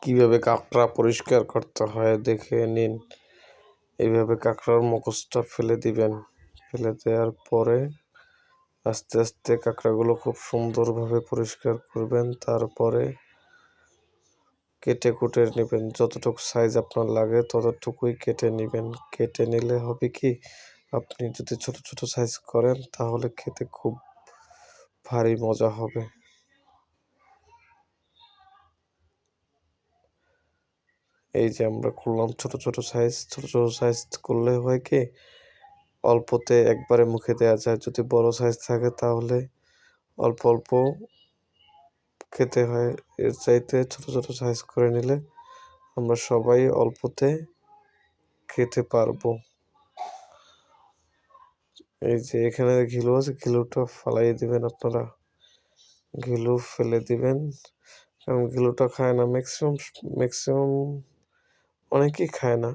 কিভাবে কাঁকড়া পরিষ্কার করতে হয় দেখে নিন। এইভাবে কাঁকড়ার মুখোশটা ফেলে দিবেন। ফেলে দেওয়ার পরে আস্তে আস্তে কাঁকড়াগুলো খুব সুন্দরভাবে পরিষ্কার করবেন। তারপরে কেটে কুটে নেবেন, যতটুকু সাইজ আপনার লাগে ততটুকুই কেটে নেবেন। কেটে নিলে হবে কি, আপনি যদি ছোট ছোট সাইজ করেন তাহলে খেতে খুব ভারী মজা হবে। এই যে আমরা করলাম ছোট ছোট সাইজ করলে হয় কি, অল্পতে একবারে মুখে দেওয়া যায়। যদি বড় সাইজ থাকে তাহলে অল্প অল্প খেতে হয়। এর চাইতে ছোট ছোট সাইজ করে নিলে আমরা সবাই অল্পতে খেতে পারবো। এই যে এখানে ঘিলু আছে, ঘিলুটা ফালাই দিবেন আপনারা, ঘিলু ফেলে দিবেন। কারণ ঘিলুটা খায় না, ম্যাক্সিমাম অনেকেই খায় না।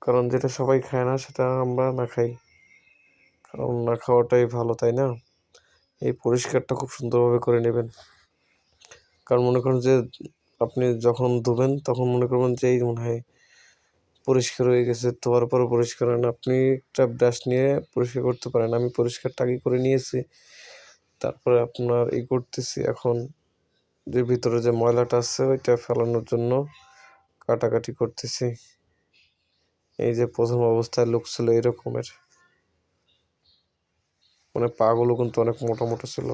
কারণ যেটা সবাই খায় না সেটা আমরা না খাই, কারণ না খাওয়াটাই ভালো, তাই না? এই পরিষ্কারটা খুব সুন্দরভাবে করে নেবেন। কারণ মনে করেন যে আপনি যখন ধুবেন তখন মনে করবেন যে এই মনে হয় পরিষ্কার হয়ে গেছে, ধোয়ার পরও পরিষ্কার হয় না। আপনি একটা ব্রাশ নিয়ে পরিষ্কার করতে পারেন। আমি পরিষ্কারটা আগে করে নিয়েছি, তারপরে আপনার করতেছি এখন, যে ভিতরে যে ময়লাটা আছে ওইটা ফেলানোর জন্য কাটাকাটি করতেছি। এই যে প্রথম অবস্থায় লুক ছিল এরকমের, মানে পাগুলো কিন্তু অনেক মোটা মোটা ছিল।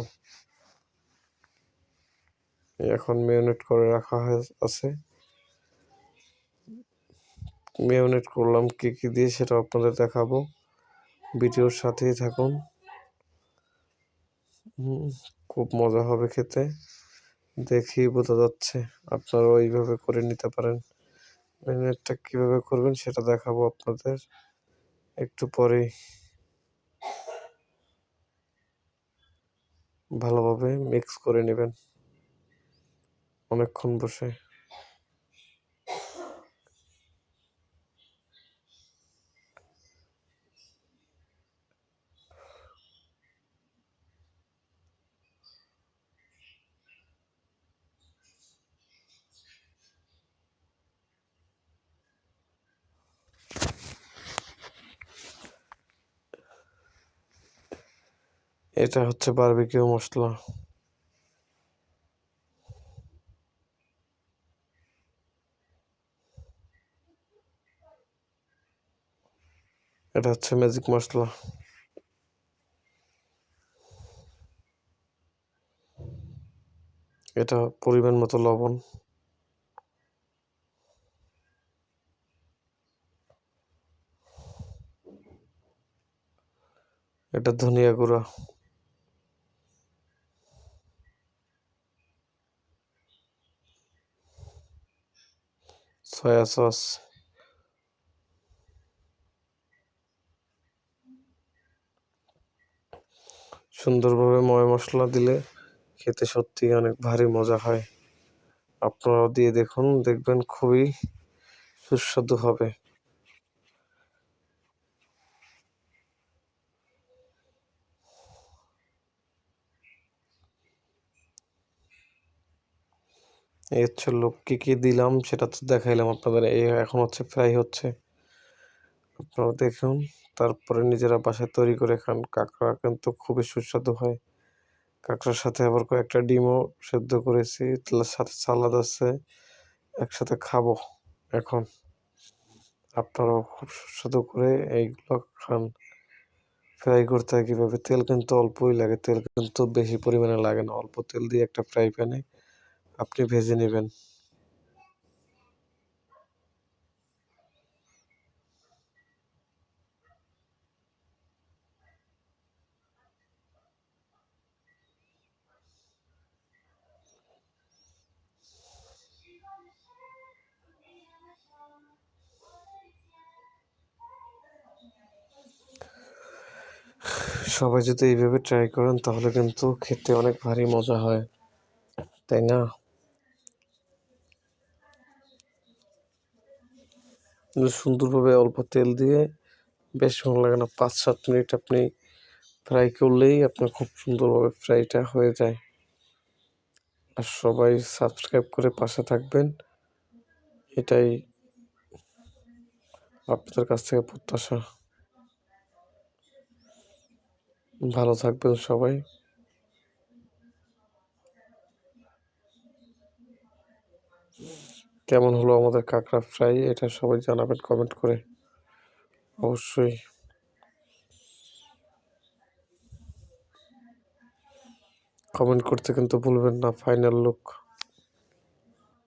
এখন মেরিনেট করে রাখা আছে। মেরিনেট করলাম কি কি দিয়ে সেটা আপনাদের দেখাবো, ভিডিওর সাথেই থাকুন। খুব মজা হবে খেতে, দেখেই বোঝা যাচ্ছে। আপনারা ওইভাবে করে নিতে পারেন। ম্যারিনেটটা কিভাবে করবেন সেটা দেখাবো আপনাদের একটু পরেই। ভালোভাবে মিক্স করে নেবেন অনেকক্ষণ বসে। এটা হচ্ছে বারবিকিউ মশলা। এটা হচ্ছে ম্যাজিক মশলা। এটা পরিমাণ মতো লবণ। এটা ধনিয়া গুঁড়া। Soya sauce. সুন্দরভাবে ময় মশলা দিলে খেতে সত্যি অনেক ভারী মজা হয়। আপনারাও দিয়ে দেখুন, দেখবেন খুবই সুস্বাদু হবে। এই হচ্ছে লোক, কি কি দিলাম সেটা তো দেখাইলাম আপনাদের। এই এখন হচ্ছে ফ্রাই হচ্ছে, আপনারা দেখুন। তারপরে নিজেরা বাসায় তৈরি করে খান। কাঁকড়া কিন্তু খুবই সুস্বাদু হয়। কাঁকড়ার সাথে আবার কয়েকটা ডিমও সেদ্ধ করেছি, সাথে সালাদ আছে, একসাথে খাবো এখন। আপনারাও খুব সুস্বাদু করে এইগুলো খান। ফ্রাই করতে হয় কীভাবে, তেল কিন্তু অল্পই লাগে, তেল কিন্তু বেশি পরিমাণে লাগে না। অল্প তেল দিয়ে একটা ফ্রাই প্যানে আপনি ভেজে নেবেন। সবাই যদি এইভাবে ট্রাই করেন তাহলে কিন্তু খেতে অনেক ভারী মজা হয়, তাই না? সুন্দরভাবে অল্প তেল দিয়ে, বেশ ভালো লাগে না, 5-7 মিনিট আপনি ফ্রাই করলেই আপনার খুব সুন্দরভাবে ফ্রাইটা হয়ে যায়। আর সবাই সাবস্ক্রাইব করে পাশে থাকবেন, এটাই আপনাদের কাছ থেকে প্রত্যাশা। ভালো থাকবেন সবাই। কেমন হলো আমাদের কাঁকড়া ফ্রাই, এটা সবাই জানাবেন কমেন্ট করে অবশ্যই। কমেন্ট করতে কিন্তু ভুলবেন না। Final look.